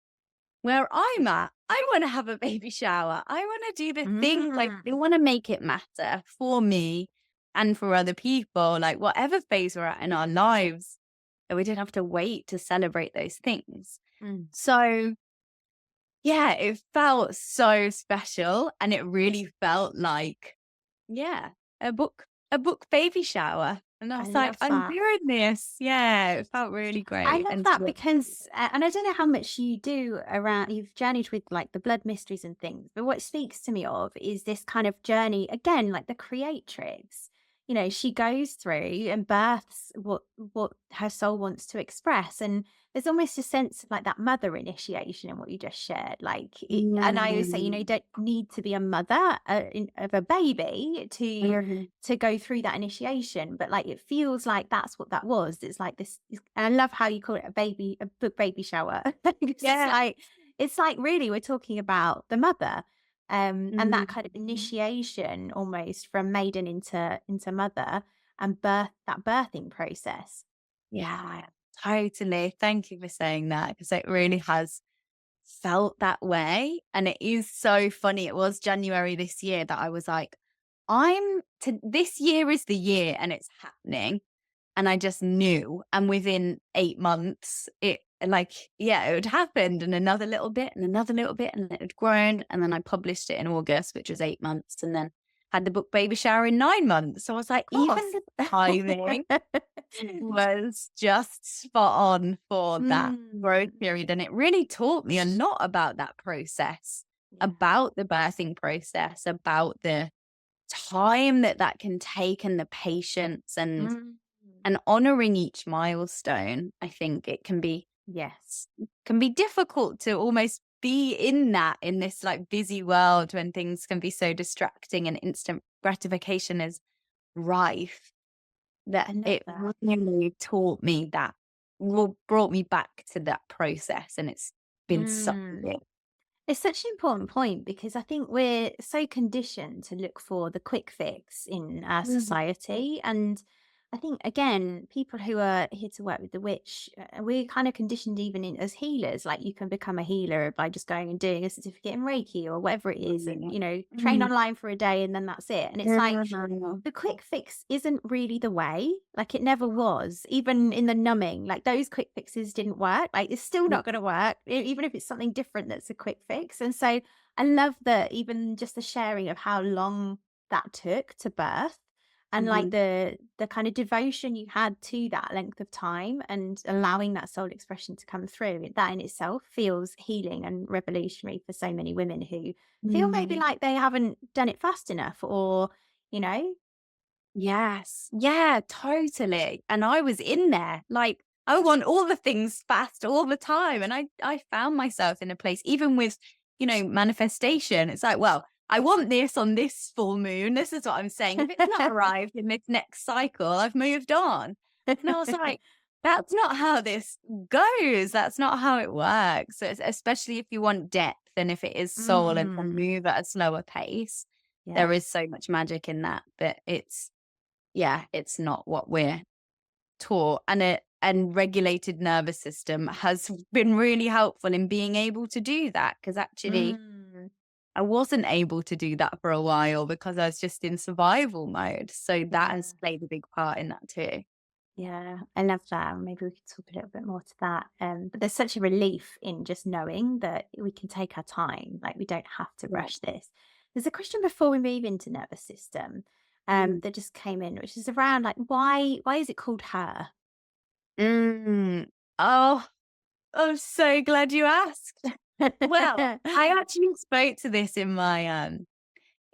where I'm at. I want to have a baby shower. I want to do the things like I Mm. want to make it matter for me and for other people, like whatever phase we're at in our lives, that we didn't have to wait to celebrate those things. Mm. So yeah, it felt so special and it really felt like, yeah, a book baby shower. And I I was like, love I'm that. doing this. Yeah, it felt really I great. love And that because, and I don't know how much you do around, you've journeyed with like the blood mysteries and things, but what speaks to me of is this kind of journey, again, like the creatrix. You know, she goes through and births what her soul wants to express. And there's almost a sense of like that mother initiation in what you just shared. Like, and I always say, you know, you don't need to be a mother of a baby Mhm. to go through that initiation, but like it feels like that's what that was. It's like this, and I love how you call it a book baby shower. Because Yeah. it's like really we're talking about the mother, and that kind of Mhm. initiation almost from maiden into mother and that birthing process. Yeah, totally. Thank you for saying that because it really has felt that way. And it is so funny. It was January this year that I was like, this year is the year and it's happening. And I just knew. And within 8 months, yeah, it had happened and another little bit and another little bit and it had grown. And then I published it in August, which was 8 months. And then had the book baby shower in 9 months. So I was like, even Of the course. timing was just spot on for that growth Mm. period. And it really taught me a lot about that process, Yeah. about the birthing process, about the time that that can take and the patience Mm. and honoring each milestone. I think it Yes. can be difficult to almost be in this like busy world when things can be so distracting and instant gratification is rife, that I love it that. really taught me that, well, brought me back to that process, and it's been such a Mm. gift. It's such an important point because I think we're so conditioned to look for the quick fix in our Mhm. society. And I think, again, people who are here to work with the witch, we're kind of conditioned even as healers. Like you can become a healer by just going and doing a certificate in Reiki or whatever it is, and, you know, train Mhm. online for a day and then that's it. And it's like, Mhm. the quick fix isn't really the way. Like it never was. Even in the numbing, like those quick fixes didn't work. Like it's still not going to work, even if it's something different that's a quick fix. And so I love that even just the sharing of how long that took to birth and like Mhm. the kind of devotion you had to that length of time and allowing that soul expression to come through. That in itself feels healing and revolutionary for so many women who feel maybe Mhm. like they haven't done it fast enough or you know? Yes. Yeah, totally. And I was in there, like, I want all the things fast all the time. And I found myself in a place, even with, manifestation. It's like, well, I want this on this full moon. This is what I'm saying. If it's not arrived in this next cycle, I've moved on. And I was like, that's not how this goes. That's not how it works. So especially if you want depth and if it is soul and can Mm. move at a slower pace, Yeah. there is so much magic in that. But yeah, it's not what we're taught. And regulated nervous system has been really helpful in being able to do that. Because actually, Mm. I wasn't able to do that for a while because I was just in survival mode. So that Yeah. has played a big part in that too. Yeah, I love that. Maybe we could talk a little bit more to that. But there's such a relief in just knowing that we can take our time. Like we don't have to Yeah. rush this. There's a question before we move into nervous system Mm. that just came in, which is around like why is it called her? Mm. Oh, I'm so glad you asked. Well, I actually spoke to this in my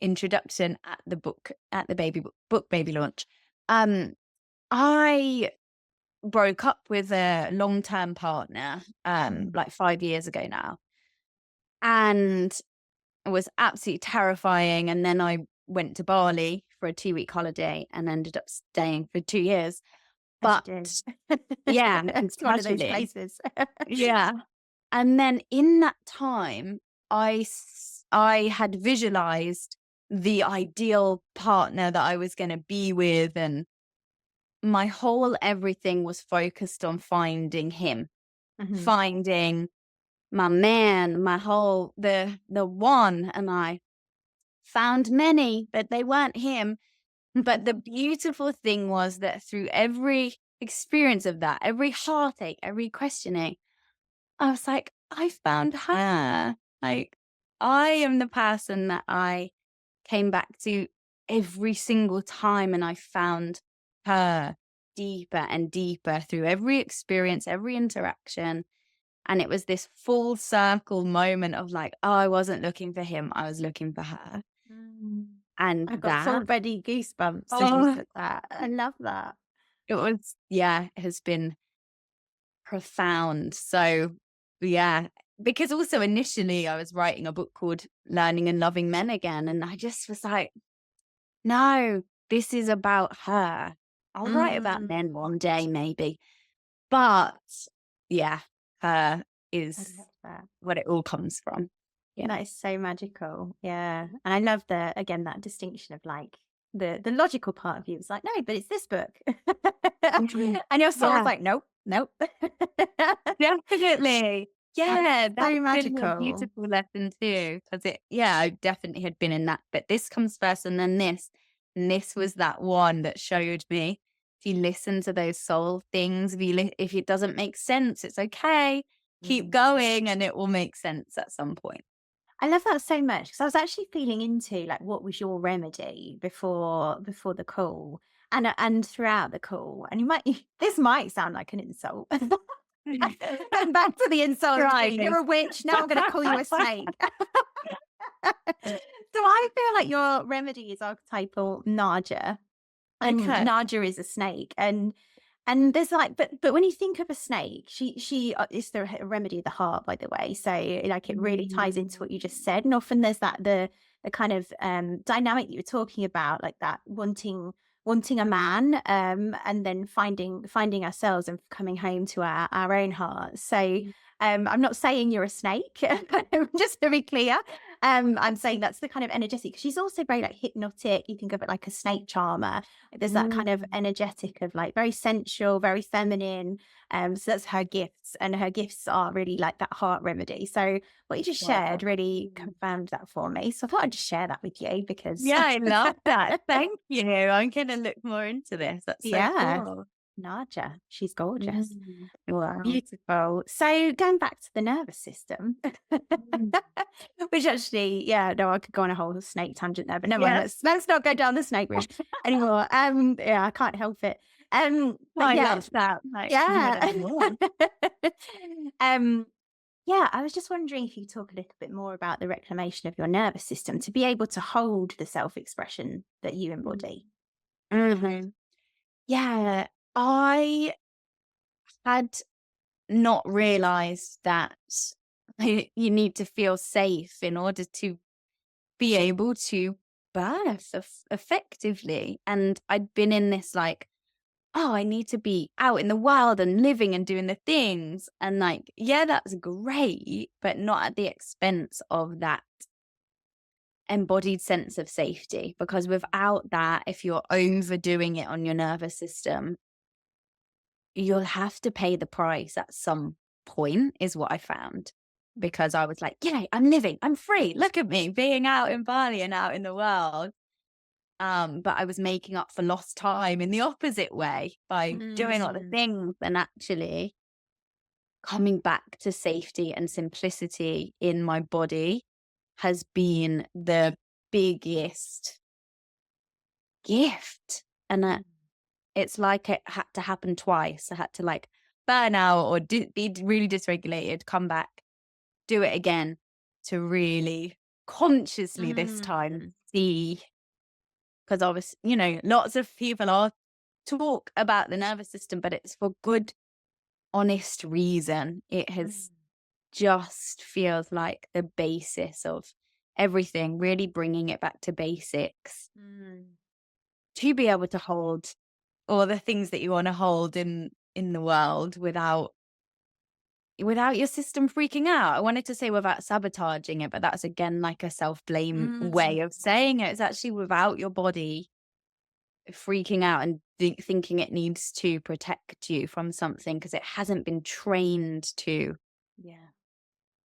introduction at the book baby launch. I broke up with a long-term partner Mm, like 5 years ago now, and it was absolutely terrifying. And then I went to Bali for a 2-week holiday and ended up staying for 2 years. as you But do. yeah, It's one of those casually, places. yeah. And then in that time, I had visualized the ideal partner that I was going to be with, and my whole everything was focused on finding him, Mhm. finding my man, my whole the one. And I found many, but they weren't him. But the beautiful thing was that through every experience of that, every heartache, every questioning, I was like, I found her. Like, I am the person that I came back to every single time, and I found her deeper and deeper through every experience, every interaction. And it was this full circle moment of like, oh, I wasn't looking for him, I was looking for her. Mm. And I got full that, body goosebumps as you oh, said that. I love that. it was, yeah, it has been profound. So, yeah, because also initially I was writing a book called Learning and Loving Men Again. And I just was like, no, this is about her. I'll write about Mm. men one day, maybe. But yeah, her I is love that. what it all comes from. Yeah. That is so magical. Yeah. And I love again that distinction of like the logical part of you is like, no, but it's this book. Mhm. And your soul's Yeah, like, nope, nope. definitely. That's Yeah, so that's been a magical. beautiful lesson too. Because yeah, I definitely had been in that, but this comes first and then this. And this was that one that showed me if you listen to those soul things, if it doesn't make sense, it's okay. Keep Mm. going and it will make sense at some point. I love that so much because I was actually feeling into like what was your remedy before the call and throughout the call. And you might this might sound like an insult. And back to the insult. Thriving. You're a witch. Now I'm going to call you a snake. So I feel like your remedy is archetypal Naja, and Okay. Naja is a snake, and there's like, but when you think of a snake, she is the remedy of the heart, by the way. So like it really ties into what you just said, and often there's that the kind of dynamic that you were talking about, like that wanting a man, and then finding ourselves and coming home to our own hearts. So I'm not saying you're a snake, just to be clear. I'm saying that's the kind of energetic, 'cause she's also very like hypnotic. You think of it like a snake charmer. There's that kind of Mm. energetic of like very sensual, very feminine. So that's her gifts, and her gifts are really like that heart remedy. So what you just shared Wow. really confirmed that for me. So I thought I'd just share that with you because Yeah, I love that. Thank you. I'm gonna look more into this. That's so yeah, cool. Naja, she's gorgeous. Wow. Beautiful. So going back to the nervous system, Mm. which actually, yeah, no, I could go on a whole snake tangent there, but never mind. Yeah. Let's not go down the snake route anymore. Yeah, I can't help it. But I yeah, love that. Like, yeah. whatever you want. um, yeah, I was just wondering if you could talk a little bit more about the reclamation of your nervous system to be able to hold the self-expression that you embody. Mhm. Yeah, I had not realized that you need to feel safe in order to be able to birth effectively. And I'd been in this like, oh, I need to be out in the world and living and doing the things. And like, yeah, that's great, but not at the expense of that embodied sense of safety. Because without that, if you're overdoing it on your nervous system, you'll have to pay the price at some point, is what I found. Because I was like, yay, I'm living, I'm free. Look at me being out in Bali and out in the world. But I was making up for lost time in the opposite way by doing all the Mm. things, and actually coming back to safety and simplicity in my body has been the biggest gift. And it's like it had to happen twice. I had to like burn out or be really dysregulated, come back, do it again to really consciously this time Mm. see. Because obviously, lots of people are talk about the nervous system, but it's for good, honest reason. It has just feels like the basis of everything, really bringing it back to basics Mm. to be able to hold all the things that you want to hold in the world without your system freaking out. I wanted to say without sabotaging it, but that's again like a self-blame way Mm. of saying it. It's actually without your body freaking out and thinking it needs to protect you from something because it hasn't been trained to Yeah.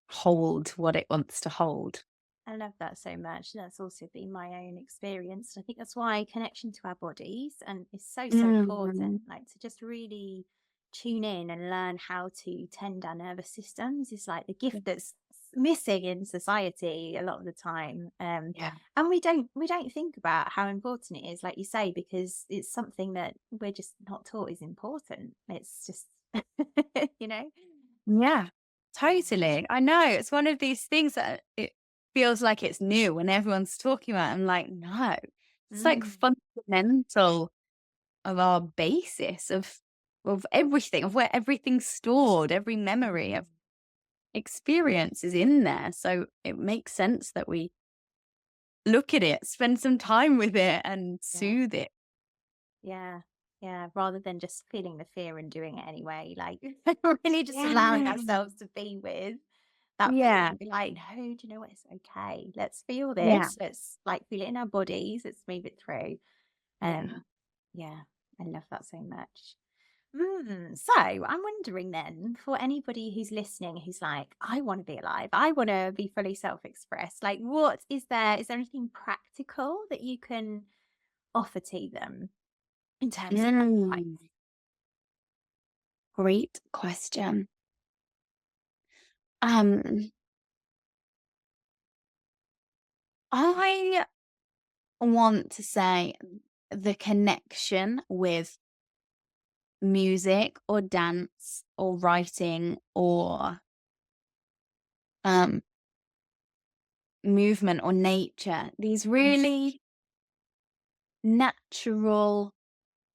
hold what it wants to hold. I love that so much. That's also been my own experience. I think that's why connection to our bodies and is so, so important. Mm. Like to just really tune in and learn how to tend our nervous systems is like the gift that's missing in society a lot of the time. Yeah. And we don't think about how important it is, like you say, because it's something that we're just not taught is important. It's just you know. Yeah, totally. I know it's one of these things that it feels like it's new when everyone's talking about it. I'm like, no, it's like Mm. fundamental of our basis of everything, of where everything's stored, every memory of experience is in there. So it makes sense that we look at it, spend some time with it and Yeah. soothe it. Yeah. Yeah. Rather than just feeling the fear and doing it anyway, like really just allowing Yeah. ourselves to be with that feeling Yeah. and be like, no, do you know what? It's okay. Let's feel Yeah. this. Let's like feel it in our bodies. Let's move it through. Yeah. Yeah. I love that so much. So I'm wondering then for anybody who's listening who's like, I want to be alive, I want to be fully self-expressed. Like, what is there? Is there anything practical that you can offer to them in terms of advice? Mm. Great question. Um, I want to say the connection with music or dance or writing or um, movement or nature, these really natural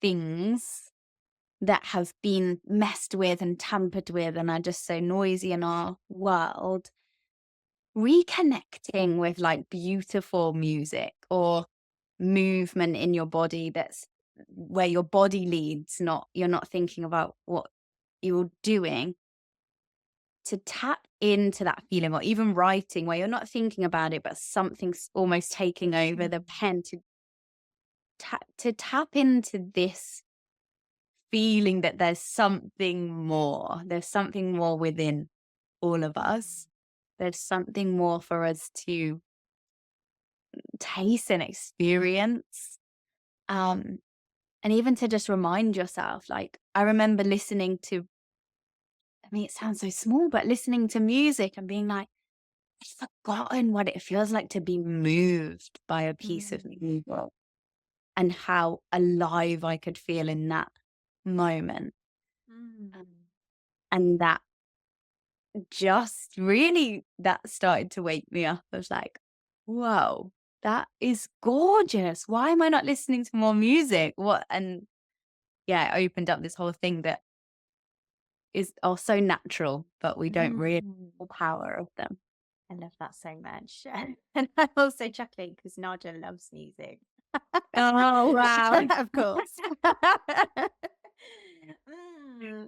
things that have been messed with and tampered with and are just so noisy in our world, reconnecting with like beautiful music or movement in your body that's where your body leads, not you're not thinking about what you're doing, to tap into that feeling, or even writing where you're not thinking about it but something's almost taking over the pen, to tap into this feeling that there's something more within all of us, there's something more for us to taste and experience. um And even to just remind yourself, like, I remember listening to, I mean, it sounds so small, but listening to music and being like, I've forgotten what it feels like to be moved by a piece of Mm, music and how alive I could feel in that moment. mm, And that just really, that started to wake me up. I was like, whoa, that is gorgeous. Why am I not listening to more music? What? And yeah, it opened up this whole thing that are so natural, but we don't realize mm. the power of them. I love that so much. And I'm also chuckling because Nadia loves music. Oh, wow. Of course.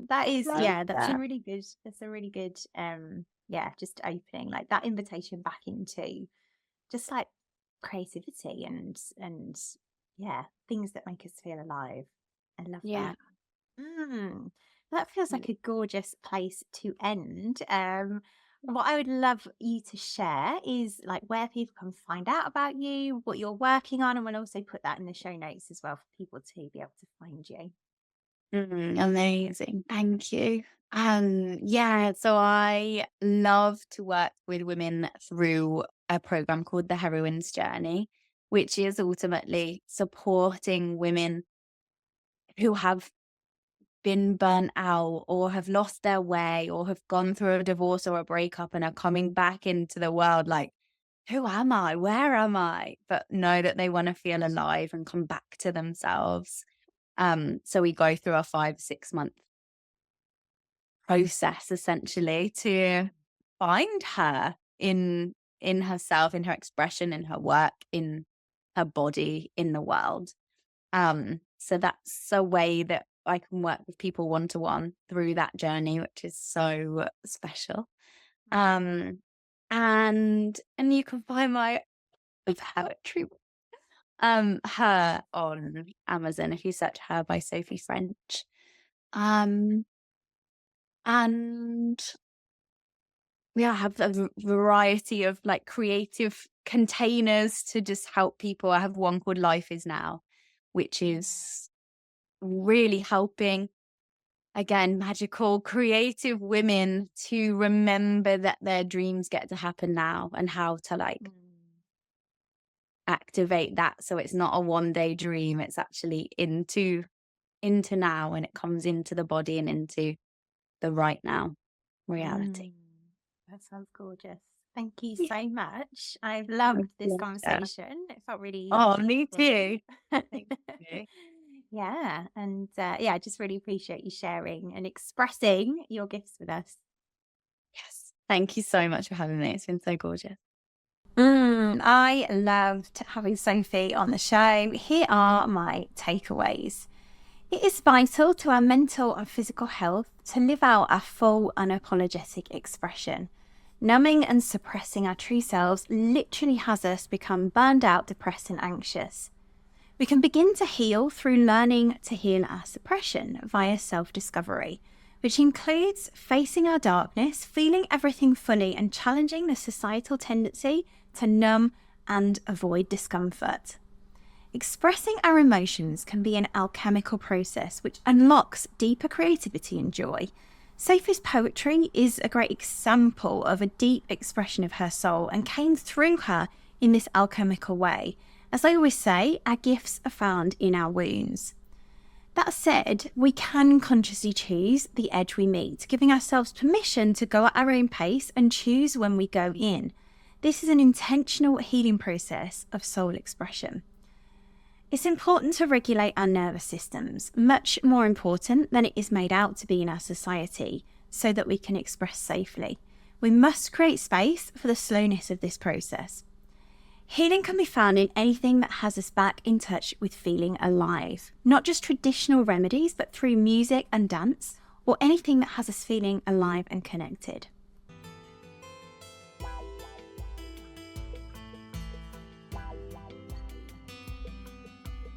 That is, Love yeah, that's a that. really good, that's a really good, yeah, just opening, like that invitation back into just like creativity and yeah, things that make us feel alive. I love Yeah. that. That feels like a gorgeous place to end. What I would love you to share is like where people can find out about you, what you're working on, and we'll also put that in the show notes as well for people to be able to find you. Amazing. Thank you. Yeah, so I love to work with women through a program called the Heroine's Journey, which is ultimately supporting women who have been burnt out or have lost their way or have gone through a divorce or a breakup and are coming back into the world like, who am I? Where am I? But know that they want to feel alive and come back to themselves. So we go through a 5-6 month process essentially to find her in herself, in her expression, in her work, in her body, in the world. So that's a way that I can work with people one-to-one through that journey, which is so special. Um, and you can find my poetry, her on Amazon if you search Her by Sophie French. And yeah, I have a variety of like creative containers to just help people. I have one called Life Is Now, which is really helping, again, magical, creative women to remember that their dreams get to happen now and how to like activate that. So it's not a one-day dream. It's actually into now, and it comes into the body and into the right now reality. That sounds gorgeous. Thank you Yeah. so much. I've loved this Yeah. conversation. It felt really Oh, me peaceful. too. Thank you. Yeah, and yeah, I just really appreciate you sharing and expressing your gifts with us. Yes. Thank you so much for having me. It's been so gorgeous. I loved having Sophie on the show. Here are my takeaways. It is vital to our mental and physical health to live out our full unapologetic expression. Numbing and suppressing our true selves literally has us become burned out, depressed, and anxious. We can begin to heal through learning to heal our suppression via self-discovery, which includes facing our darkness, feeling everything fully, and challenging the societal tendency to numb and avoid discomfort. Expressing our emotions can be an alchemical process which unlocks deeper creativity and joy. Sophie's poetry is a great example of a deep expression of her soul and came through her in this alchemical way. As I always say, our gifts are found in our wounds. That said, we can consciously choose the edge we meet, giving ourselves permission to go at our own pace and choose when we go in. This is an intentional healing process of soul expression. It's important to regulate our nervous systems, much more important than it is made out to be in our society, so that we can express safely. We must create space for the slowness of this process. Healing can be found in anything that has us back in touch with feeling alive, not just traditional remedies, but through music and dance, or anything that has us feeling alive and connected.